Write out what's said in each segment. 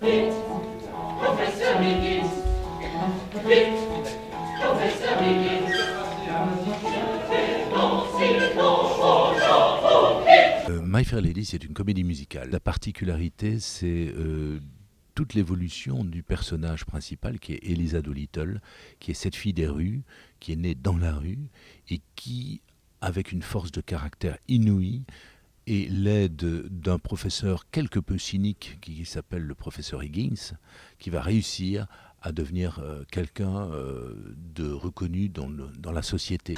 Vite, professeur Higgins. Vite, professeur Higgins. My Fair Lady, c'est une comédie musicale. La particularité, c'est toute l'évolution du personnage principal, qui est Eliza Doolittle, qui est cette fille des rues, qui est née dans la rue, et qui, avec une force de caractère inouïe, et l'aide d'un professeur quelque peu cynique, qui s'appelle le professeur Higgins, qui va réussir à devenir quelqu'un de reconnu dans la société.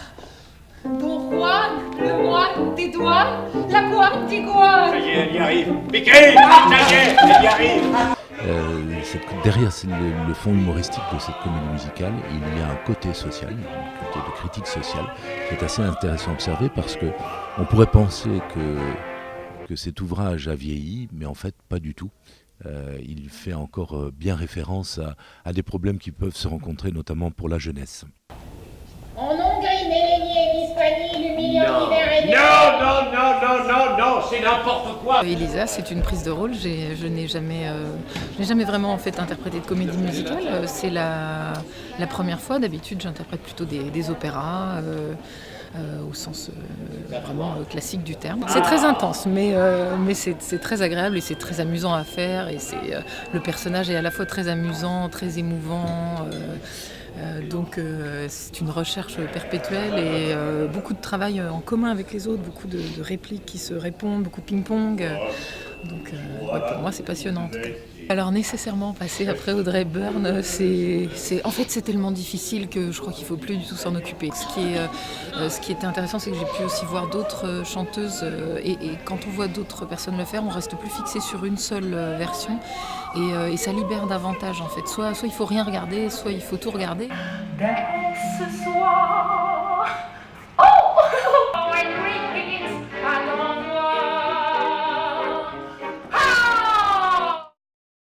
Don Juan, le moine des douanes, la couane d'Iguane. Ça y est, elle y arrive. Piqué, ça y est, elle y arrive. Derrière le fond humoristique de cette comédie musicale, il y a un côté social, un côté de critique sociale, qui est assez intéressant à observer parce que on pourrait penser que cet ouvrage a vieilli, mais en fait pas du tout. Il fait encore bien référence à des problèmes qui peuvent se rencontrer, notamment pour la jeunesse. En Hongrie, Mélanie et l'Hispanie, l'humiliant hiver et Non, c'est n'importe quoi. Elisa, c'est une prise de rôle. Je n'ai jamais vraiment en fait interprété de comédie musicale. C'est la première fois. D'habitude, j'interprète plutôt des opéras. Au sens vraiment classique du terme. C'est très intense, mais c'est très agréable et c'est très amusant à faire. Et le personnage est à la fois très amusant, très émouvant. Donc c'est une recherche perpétuelle et beaucoup de travail en commun avec les autres, beaucoup de répliques qui se répondent, beaucoup de ping-pong. Donc pour moi c'est passionnant en tout cas. Alors nécessairement passer après Audrey Hepburn, en fait c'est tellement difficile que je crois qu'il ne faut plus du tout s'en occuper. Ce qui était intéressant, c'est que j'ai pu aussi voir d'autres chanteuses et quand on voit d'autres personnes le faire, on reste plus fixé sur une seule version et ça libère davantage en fait. Soit il faut rien regarder, soit il faut tout regarder. dès ce soir.